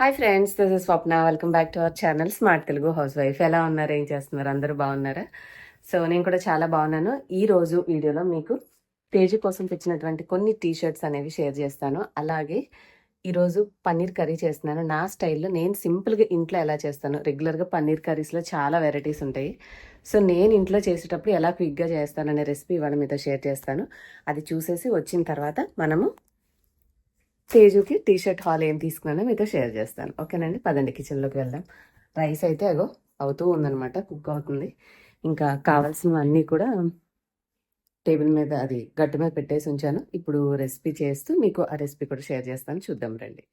Hi friends, this is Swapna. Welcome back to our channel smart Telugu house wife. ఎలా ఉన్నారు, ఏం చేస్తున్నారు? అందరూ బాగున్నారా? సో నేను కూడా చాలా బాగున్నాను. ఈ రోజు వీడియోలో మీకు తేజు కోసం తెచ్చినటువంటి కొన్ని టీ షర్ట్స్ అనేవి షేర్ చేస్తాను. అలాగే ఈరోజు పన్నీర్ కర్రీ చేస్తున్నాను నా స్టైల్లో. నేను సింపుల్గా ఇంట్లో ఎలా చేస్తాను, రెగ్యులర్గా పన్నీర్ కర్రీస్లో చాలా వెరైటీస్ ఉంటాయి. సో నేను ఇంట్లో చేసేటప్పుడు ఎలా క్విక్గా చేస్తాను అనే రెసిపీ ఇవాళ మీతో షేర్ చేస్తాను. అది చూసేసి వచ్చిన తర్వాత మనము తేజుకి టీ షర్ట్ హాల్ ఏం తీసుకున్నానో మీతో షేర్ చేస్తాను. ఓకేనండి, పదండి కిచెన్లోకి వెళ్దాం. రైస్ అయితే అగో అవుతూ ఉందనమాట, కుక్ అవుతుంది. ఇంకా కావాల్సినవన్నీ కూడా టేబుల్ మీద, అది గట్టు మీద పెట్టేసి ఉంచాను. ఇప్పుడు రెసిపీ చేస్తూ మీకు ఆ రెసిపీ కూడా షేర్ చేస్తాను, చూద్దాం రండి.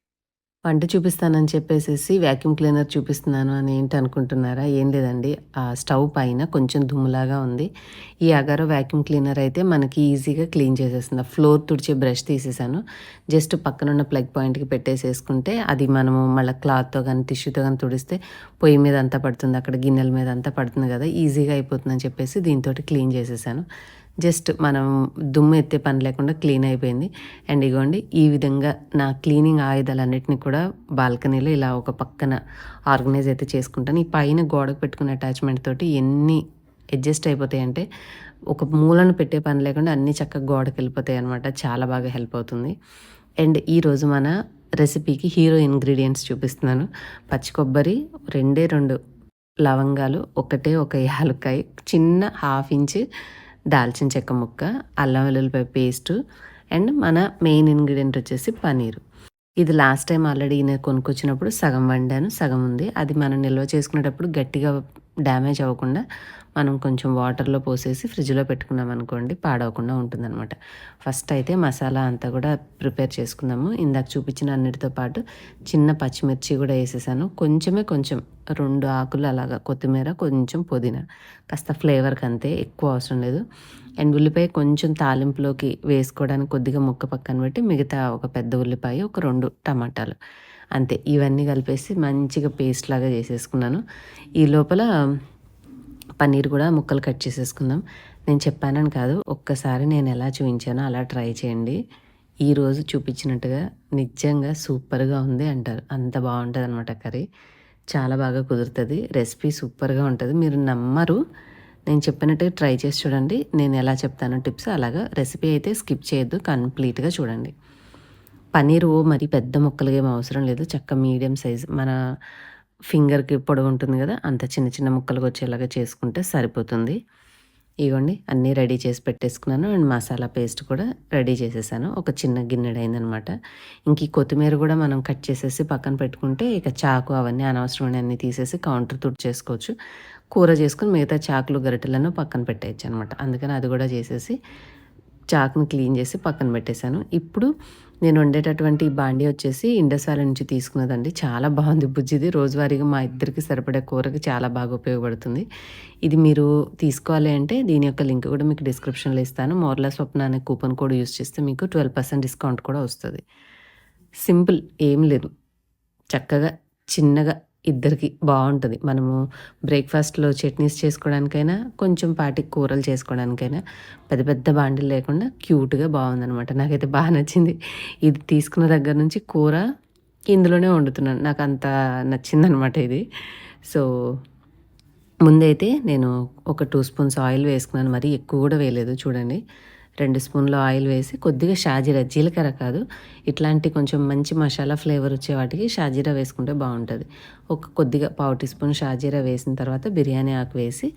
వంట చూపిస్తానని చెప్పేసేసి వ్యాక్యూమ్ క్లీనర్ చూపిస్తున్నాను అని ఏంటి అనుకుంటున్నారా? ఏం లేదండి, ఆ స్టవ్ పైన కొంచెం దుమ్ములాగా ఉంది. ఈ అగారో వ్యాక్యూమ్ క్లీనర్ అయితే మనకి ఈజీగా క్లీన్ చేసేస్తుంది. ఫ్లోర్ తుడిచే బ్రష్ తీసేసాను, జస్ట్ పక్కనున్న ప్లగ్ పాయింట్కి పెట్టేసేసుకుంటే అది మనము మళ్ళీ క్లాత్తో కానీ టిష్యూతో కానీ తుడిస్తే పొయ్యి మీద అంతా పడుతుంది, అక్కడ గిన్నెల మీద అంతా పడుతుంది కదా, ఈజీగా అయిపోతుందని చెప్పేసి దీంతో క్లీన్ చేసేసాను. జస్ట్ మనం దుమ్ము ఎత్తే పని లేకుండా క్లీన్ అయిపోయింది. అండ్ ఇగోండి, ఈ విధంగా నా క్లీనింగ్ ఆయుధాలన్నిటిని కూడా బాల్కనీలో ఇలా ఒక పక్కన ఆర్గనైజ్ అయితే చేసుకుంటాను. ఈ పైన గోడకు పెట్టుకునే అటాచ్మెంట్ తోటి ఎన్ని అడ్జస్ట్ అయిపోతాయి అంటే ఒక మూలను పెట్టే పని లేకుండా అన్నీ చక్కగా గోడకి వెళ్ళిపోతాయి అనమాట. చాలా బాగా హెల్ప్ అవుతుంది. అండ్ ఈరోజు మన రెసిపీకి హీరో ఇంగ్రీడియంట్స్ చూపిస్తున్నాను. పచ్చి కొబ్బరి, 2 లవంగాలు, ఒక యాలక్కాయ, చిన్న 1/2 ఇంచ్ దాల్చిన చెక్క ముక్క, అల్లం వెల్లుల్లిపాయ పేస్టు, అండ్ మన మెయిన్ ఇంగ్రీడియంట్ వచ్చేసి పన్నీరు. ఇది లాస్ట్ టైం ఆల్రెడీ నేను కొనుక్కొచ్చినప్పుడు సగం వండాను, సగం ఉంది. అది మనం నిల్వ చేసుకునేటప్పుడు గట్టిగా డ్యామేజ్ అవ్వకుండా మనం కొంచెం వాటర్లో పోసేసి ఫ్రిడ్జ్లో పెట్టుకున్నాం అనుకోండి, పాడవకుండా ఉంటుందన్నమాట. ఫస్ట్ అయితే మసాలా అంతా కూడా ప్రిపేర్ చేసుకుందాము. ఇందాక చూపించిన అన్నిటితో పాటు చిన్న పచ్చిమిర్చి కూడా వేసేసాను. కొంచెం 2 ఆకులు అలాగా కొత్తిమీర, కొంచెం పుదీనా, కాస్త ఫ్లేవర్కి అంతే, ఎక్కువ అవసరం లేదు. అండ్ ఉల్లిపాయ కొంచెం తాలింపులోకి వేసుకోవడానికి కొద్దిగా ముక్క పక్కన పెట్టి మిగతా ఒక పెద్ద ఉల్లిపాయ, ఒక 2 టమాటాలు, అంతే. ఇవన్నీ కలిపేసి మంచిగా పేస్ట్ లాగా చేసేసుకున్నాను. ఈ లోపల పన్నీర్ కూడా ముక్కలు కట్ చేసేసుకుందాం. నేను చెప్పానని కాదు, ఒక్కసారి నేను ఎలా చూపించానో అలా ట్రై చేయండి. ఈరోజు చూపించినట్టుగా నిజంగా సూపర్గా ఉంది అంటారు. అంత బాగుంటుంది అనమాట కర్రీ, చాలా బాగా కుదురుతుంది. రెసిపీ సూపర్గా ఉంటుంది, మీరు నమ్మరు. నేను చెప్పినట్టుగా ట్రై చేసి చూడండి. నేను ఎలా చెప్తానో టిప్స్ అలాగా. రెసిపీ అయితే స్కిప్ చేయొద్దు, కంప్లీట్గా చూడండి. పన్నీరు మరి పెద్ద ముక్కలుగా ఏం అవసరం లేదు, చక్క మీడియం సైజ్, మన ఫింగర్కి పొడవు ఉంటుంది కదా, అంత చిన్న చిన్న ముక్కలుగా వచ్చేలాగా చేసుకుంటే సరిపోతుంది. ఇవ్వండి, అన్నీ రెడీ చేసి పెట్టేసుకున్నాను. అండ్ మసాలా పేస్ట్ కూడా రెడీ చేసేసాను. ఒక చిన్న గిన్నెడైందనమాట. ఇంక ఈ కొత్తిమీర కూడా మనం కట్ చేసేసి పక్కన పెట్టుకుంటే ఇక చాకు అవన్నీ అనవసరమైన అన్నీ తీసేసి కౌంటర్ తుడిచేసుకోవచ్చు. కూర చేసుకుని మిగతా చాకులు గరిటెలను పక్కన పెట్టేయచ్చు అనమాట. అందుకని అది కూడా చేసేసి చాకుని క్లీన్ చేసి పక్కన పెట్టేశాను. ఇప్పుడు నేను వండేటటువంటి బాండీ వచ్చేసి ఇండస్ వ్యాలీ నుంచి తీసుకున్నదండి. చాలా బాగుంది, బుజ్జిది. రోజువారీగా మా ఇద్దరికి సరిపడే కూరకి చాలా బాగా ఉపయోగపడుతుంది. ఇది మీరు తీసుకోవాలి అంటే దీని యొక్క లింక్ కూడా మీకు డిస్క్రిప్షన్లో ఇస్తాను. మోర్లా స్వప్న అనే కూపన్ కోడ్ యూస్ చేస్తే మీకు 12% డిస్కౌంట్ కూడా వస్తుంది. సింపుల్, ఏం లేదు, చక్కగా చిన్నగా ఇద్దరికి బాగుంటుంది. మనము బ్రేక్ఫాస్ట్లో చట్నీస్ చేసుకోవడానికైనా, కొంచెం పాటి కూరలు చేసుకోవడానికైనా పెద్ద పెద్ద బాండిల్ లేకుండా క్యూట్గా బాగుందనమాట. నాకైతే బాగా నచ్చింది. ఇది తీసుకున్న దగ్గర నుంచి కూర ఇందులోనే వండుతున్నాను, నాకు అంత నచ్చిందనమాట ఇది. సో ముందైతే నేను ఒక 2 స్పూన్స్ ఆయిల్ వేసుకున్నాను, మరి ఎక్కువ కూడా వేయలేదు. చూడండి, 2 స్పూన్ల ఆయిల్ వేసి కొద్దిగా షాజీరా, జీలకర్ర కాదు, ఇట్లాంటి కొంచెం మంచి మసాలా ఫ్లేవర్ వచ్చే వాటికి షాజీరా వేసుకుంటే బాగుంటుంది. ఒక కొద్దిగా 1/2 టీ స్పూన్ షాజీరా వేసిన తర్వాత బిర్యానీ ఆకు వేసి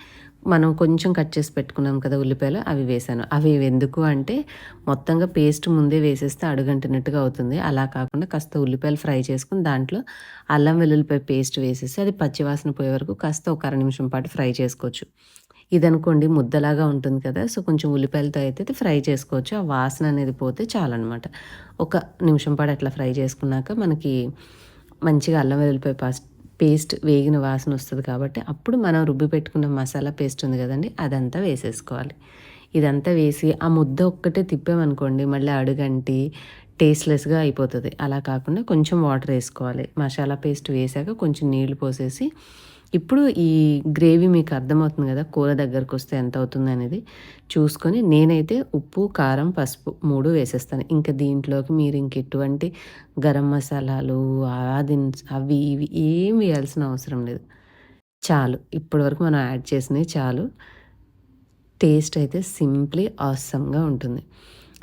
మనం కొంచెం కట్ చేసి పెట్టుకున్నాం కదా ఉల్లిపాయలు, అవి వేసాను. అవి ఎందుకు అంటే మొత్తంగా పేస్ట్ ముందే వేసేస్తే అడుగంటినట్టుగా అవుతుంది. అలా కాకుండా కాస్త ఉల్లిపాయలు ఫ్రై చేసుకుని దాంట్లో అల్లం వెల్లుల్లిపాయ పేస్ట్ వేసేసి అది పచ్చివాసన పోయే వరకు కాస్త ఒక 1/2 నిమిషం పాటు ఫ్రై చేసుకోవచ్చు. ఇదనుకోండి ముద్దలాగా ఉంటుంది కదా, సో కొంచెం ఉల్లిపాయలతో అయితే ఫ్రై చేసుకోవచ్చు. ఆ వాసన అనేది పోతే చాలన్నమాట. ఒక నిమిషం పాటు అట్లా ఫ్రై చేసుకున్నాక మనకి మంచిగా అల్లం వెల్లుల్లిపాయ పేస్ట్ వేగిన వాసన వస్తుంది కాబట్టి అప్పుడు మనం రుబ్బి పెట్టుకున్న మసాలా పేస్ట్ ఉంది కదండి, అదంతా వేసేసుకోవాలి. ఇదంతా వేసి ఆ ముద్ద ఒక్కటే తిప్పామనుకోండి మళ్ళీ అడుగంటి టేస్ట్లెస్గా అయిపోతుంది. అలా కాకుండా కొంచెం వాటర్ వేసుకోవాలి. మసాలా పేస్ట్ వేసాక కొంచెం నీళ్లు పోసేసి ఇప్పుడు ఈ గ్రేవీ మీకు అర్థమవుతుంది కదా, కూర దగ్గరకు వస్తే ఎంత అవుతుంది అనేది చూసుకొని నేనైతే ఉప్పు, కారం, పసుపు 3 వేసేస్తాను. ఇంకా దీంట్లోకి మీరు ఎటువంటి గరం మసాలాలు, అవి ఇవి ఏం వేయాల్సిన అవసరం లేదు. చాలు. ఇప్పటి వరకు మనం యాడ్ చేసినవి చాలు. టేస్ట్ అయితే సింప్లీ ఆసమ్‌గా ఉంటుంది.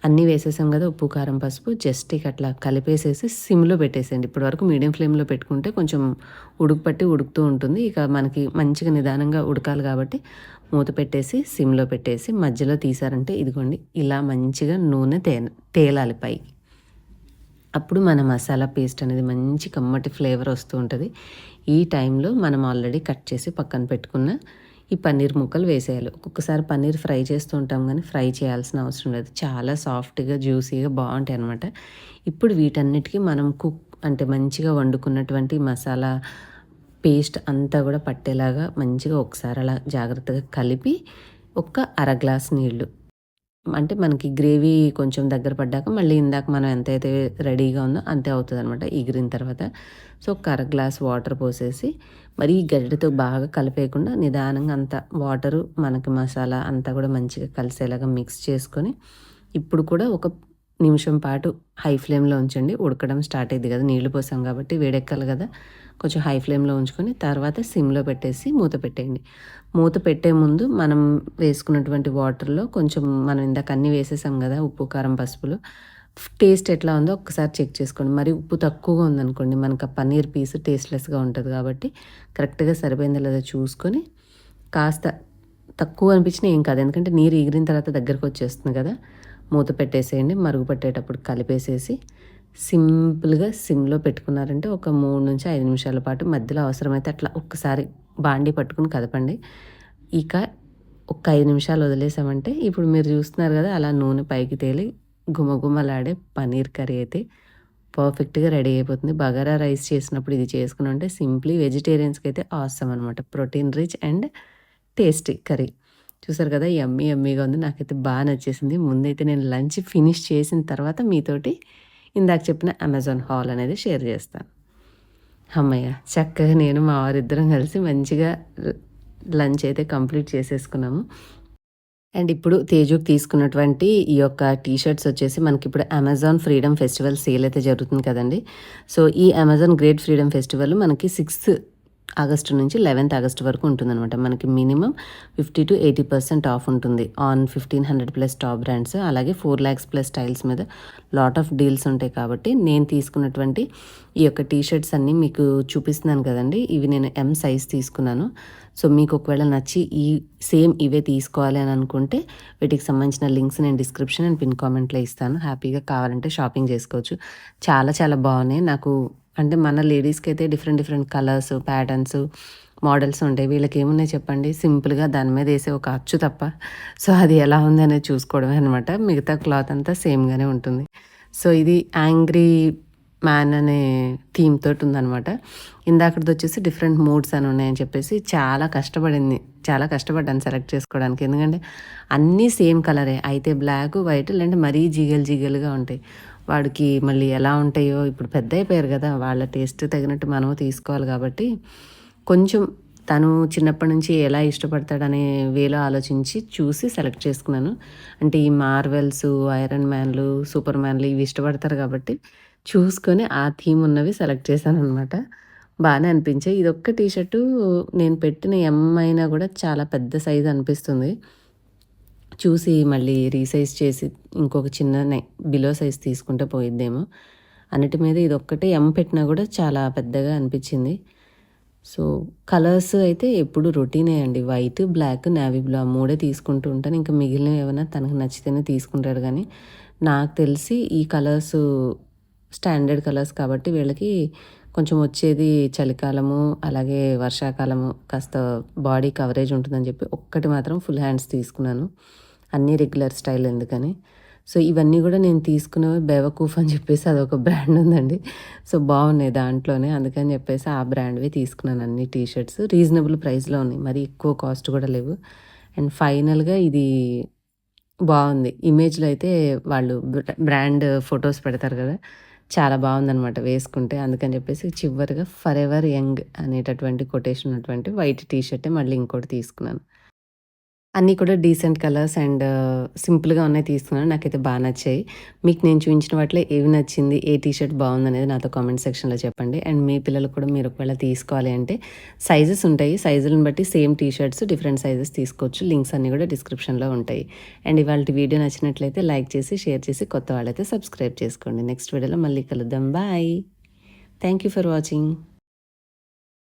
అన్నీ వేసేసాం కదా, ఉప్పు, కారం, పసుపు. జస్ట్ ఇక అట్లా కలిపేసేసి సిమ్‌లో పెట్టేసేయండి. ఇప్పటి వరకు మీడియం ఫ్లేమ్‌లో పెట్టుకుంటే కొంచెం ఉడుకుతూ ఉంటుంది. ఇక మనకి మంచిగా నిదానంగా ఉడకాలి కాబట్టి మూత పెట్టేసి సిమ్‌లో పెట్టేసి మధ్యలో తీసారంటే ఇదిగోండి ఇలా మంచిగా నూనె తేలాలి పైకి. అప్పుడు మన మసాలా పేస్ట్ అనేది మంచి కమ్మటి ఫ్లేవర్ వస్తూ ఉంటుంది. ఈ టైంలో మనం ఆల్రెడీ కట్ చేసి పక్కన పెట్టుకున్న ఈ పన్నీర్ ముక్కలు వేసేయాలి. ఒక్కొక్కసారి పన్నీర్ ఫ్రై చేస్తూ ఉంటాం కానీ ఫ్రై చేయాల్సిన అవసరం లేదు. చాలా సాఫ్ట్‌గా, జ్యూసీగా బాగుంటాయి అన్నమాట. ఇప్పుడు వీటన్నిటికీ మనం అంటే మంచిగా వండుకున్నటువంటి మసాలా పేస్ట్ అంతా కూడా పట్టేలాగా మంచిగా ఒకసారి అలా జాగ్రత్తగా కలిపి ఒక అర గ్లాస్ నీళ్ళు, అంటే మనకి గ్రేవీ కొంచెం దగ్గర పడ్డాక మళ్ళీ ఇందాక మనం ఎంతైతే రెడీగా ఉందో అంతే అవుతుందనమాట ఎగిరిన తర్వాత. సో ఒక అర గ్లాస్ వాటర్ పోసేసి మరీ గరిటెతో బాగా కలిపేయకుండా నిదానంగా అంత వాటరు మనకి మసాలా అంతా కూడా మంచిగా కలిసేలాగా మిక్స్ చేసుకొని ఇప్పుడు కూడా ఒక నిమిషం పాటు హై ఫ్లేమ్లో ఉంచండి. ఉడకడం స్టార్ట్ అయ్యింది కదా, నీళ్లు పోసాం కాబట్టి వేడెక్కాలి కదా, కొంచెం హై ఫ్లేమ్లో ఉంచుకొని తర్వాత సిమ్లో పెట్టేసి మూత పెట్టేయండి. మూత పెట్టే ముందు మనం వేసుకున్నటువంటి వాటర్లో కొంచెం మనం ఇందాక అన్నీ వేసేసాం కదా, ఉప్పు, కారం, పసుపులు. టేస్ట్ ఎట్లా ఉందో ఒక్కసారి చెక్ చేసుకోండి. మరి ఉప్పు తక్కువగా ఉందనుకోండి మనకు ఆ పన్నీర్ పీస్ టేస్ట్లెస్గా ఉంటుంది కాబట్టి కరెక్ట్గా సరిపోయిందో లేదో చూసుకొని కాస్త తక్కువ అనిపించినా ఏం కాదు, ఎందుకంటే నీరు ఎగిరిన తర్వాత దగ్గరకు వచ్చేస్తుంది కదా, మూత పెట్టేసేయండి. మరుగు పట్టేటప్పుడు కలిపేసేసి సింపుల్గా సిమ్లో పెట్టుకున్నారంటే ఒక 3 నుంచి 5 నిమిషాల పాటు మధ్యలో అవసరమైతే అట్లా ఒక్కసారి బాండీ పట్టుకుని కదపండి. ఇక ఒక 5 నిమిషాలు వదిలేసామంటే ఇప్పుడు మీరు చూస్తున్నారు కదా, అలా నూనె పైకి తేలి గుమగుమలాడే పన్నీర్ కర్రీ అయితే పర్ఫెక్ట్గా రెడీ అయిపోతుంది. బగారా రైస్ చేసినప్పుడు ఇది చేసుకుని ఉంటే సింప్లీ వెజిటేరియన్స్కి అయితే ఆసమ్ అనమాట. Protein rich and tasty curry. చూసారు కదా, యమ్మీగా ఉంది. నాకైతే బాగా నచ్చేసింది. ముందైతే నేను లంచ్ ఫినిష్ చేసిన తర్వాత మీతోటి ఇందాక చెప్పిన అమెజాన్ హాల్ అనేది షేర్ చేస్తాను. అమ్మయ్య, చక్కగా నేను మా వారిద్దరం కలిసి మంచిగా లంచ్ అయితే కంప్లీట్ చేసేసుకున్నాము. అండ్ ఇప్పుడు తేజుకి తీసుకున్నటువంటి ఈ యొక్క టీషర్ట్స్ వచ్చేసి మనకి ఇప్పుడు అమెజాన్ ఫ్రీడమ్ ఫెస్టివల్ సేల్ అయితే జరుగుతుంది కదండి. సో ఈ అమెజాన్ గ్రేట్ ఫ్రీడమ్ ఫెస్టివల్ మనకి 6 ఆగస్టు నుంచి 11th ఆగస్ట్ వరకు ఉంటుందన్నమాట. మనకి మినిమం 50 to 80% ఆఫ్ ఉంటుంది ఆన్ 1500+ టాప్ బ్రాండ్స్. అలాగే 4 lakhs+ స్టైల్స్ మీద లాట్ ఆఫ్ డీల్స్ ఉంటాయి. కాబట్టి నేను తీసుకున్నటువంటి ఈ యొక్క టీషర్ట్స్ అన్నీ మీకు చూపిస్తున్నాను కదండి, ఇవి నేను M సైజ్ తీసుకున్నాను. సో మీకు ఒకవేళ నచ్చి ఈ సేమ్ ఇవే తీసుకోవాలి అని అనుకుంటే వీటికి సంబంధించిన లింక్స్ నేను డిస్క్రిప్షన్ అండ్ పిన్ కామెంట్లో ఇస్తాను. హ్యాపీగా కావాలంటే షాపింగ్ చేసుకోవచ్చు. చాలా చాలా బాగున్నాయి. నాకు అంటే మన లేడీస్కి అయితే డిఫరెంట్ కలర్స్, ప్యాటర్న్స్, మోడల్స్ ఉంటాయి. వీళ్ళకి ఏమున్నాయి చెప్పండి, సింపుల్గా దాని మీద వేసే ఒక అచ్చు తప్ప. సో అది ఎలా ఉంది అనేది చూసుకోవడమే అనమాట. మిగతా క్లాత్ అంతా సేమ్గానే ఉంటుంది. సో ఇది యాంగ్రీ మ్యాన్ అనే థీమ్ తోటి ఉందనమాట. ఇందాకటిది వచ్చేసి డిఫరెంట్ మూడ్స్ అని ఉన్నాయని చెప్పేసి చాలా కష్టపడ్డాను సెలెక్ట్ చేసుకోవడానికి. ఎందుకంటే అన్నీ సేమ్ కలరే, అయితే బ్లాక్, వైట్, లేదంటే మరీ జిగలుగా ఉంటాయి. వాడికి మళ్ళీ ఎలా ఉంటాయో, ఇప్పుడు పెద్ద అయిపోయారు కదా, వాళ్ళ టేస్ట్ తగినట్టు మనము తీసుకోవాలి కాబట్టి కొంచెం తను చిన్నప్పటి నుంచి ఎలా ఇష్టపడతాడనే వేలో ఆలోచించి చూసి సెలెక్ట్ చేసుకున్నాను. అంటే ఈ మార్వెల్స్, ఐరన్ మ్యాన్లు, సూపర్ మ్యాన్లు ఇవి ఇష్టపడతారు కాబట్టి చూసుకొని ఆ థీమ్ ఉన్నవి సెలెక్ట్ చేశాను అనమాట. బాగానే అనిపించాయి. ఇదొక్క టీషర్టు నేను పెట్టిన M అయినా కూడా చాలా పెద్ద సైజ్ అనిపిస్తుంది. చూసి మళ్ళీ రీసైజ్ చేసి ఇంకొక చిన్న బిలో సైజ్ తీసుకుంటే పోయిద్దేమో. అన్నిటి మీద ఇదొక్కటే M పెట్టినా కూడా చాలా పెద్దగా అనిపించింది. సో కలర్స్ అయితే ఎప్పుడు రొటీనే అండి. వైట్, బ్లాక్, నేవీ బ్లూ ఆ 3 తీసుకుంటూ ఉంటాను. ఇంకా మిగిలినవి ఏమైనా తనకు నచ్చితేనే తీసుకుంటాడు. కానీ నాకు తెలిసి ఈ కలర్స్ స్టాండర్డ్ కలర్స్ కాబట్టి వీళ్ళకి కొంచెం వచ్చేది చలికాలము, అలాగే వర్షాకాలము, కాస్త బాడీ కవరేజ్ ఉంటుందని చెప్పి ఒక్కటి మాత్రం ఫుల్ హ్యాండ్స్ తీసుకున్నాను. అన్నీ రెగ్యులర్ స్టైల్ ఎందుకని. సో ఇవన్నీ కూడా నేను తీసుకున్నవి బేవకూఫ్ అని చెప్పేసి అదొక బ్రాండ్ ఉందండి. సో బాగున్నాయి దాంట్లోనే, అందుకని చెప్పేసి ఆ బ్రాండ్వి తీసుకున్నాను. అన్ని టీషర్ట్స్ రీజనబుల్ ప్రైస్లో ఉన్నాయి, మరి ఎక్కువ కాస్ట్ కూడా లేవు. అండ్ ఫైనల్గా ఇది బాగుంది. ఇమేజ్లో అయితే వాళ్ళు బ్రాండ్ ఫొటోస్ పెడతారు కదా, చాలా బాగుందనమాట వేసుకుంటే. అందుకని చెప్పేసి చివరిగా ఫర్ ఎవర్ యంగ్ అనేటటువంటి కొటేషన్ ఉన్నటువంటి వైట్ టీ షర్టే మళ్ళీ ఇంకోటి తీసుకున్నాను. అన్నీ కూడా డీసెంట్ కలర్స్ అండ్ సింపుల్‌గా ఉన్నాయి తీసుకున్నాను. నాకైతే నచ్చాయి. మీకు నేను చూయించిన వాటిలో ఏవి నచ్చింది? ఏ టీ షర్ట్ బాగుందనేది నాతో కామెంట్ సెక్షన్‌లో చెప్పండి. అండ్ మీ పిల్లలకు కూడా మీరు ఒకవేళ తీసుకోవాలి అంటే సైజెస్ ఉంటాయి. సైజులను బట్టి same T shirts different sizes తీసుకోవచ్చు. లింక్స్ అన్నీ కూడా డిస్క్రిప్షన్‌లో ఉంటాయి. అండ్ ఇవాల్టి వీడియో నచ్చినట్లయితే లైక్ చేసి, షేర్ చేసి, కొత్త వాళ్ళైతే సబ్స్క్రైబ్ చేసుకోండి. నెక్స్ట్ వీడియోలో మళ్ళీ కలుద్దాం. Bye. Thank you for watching.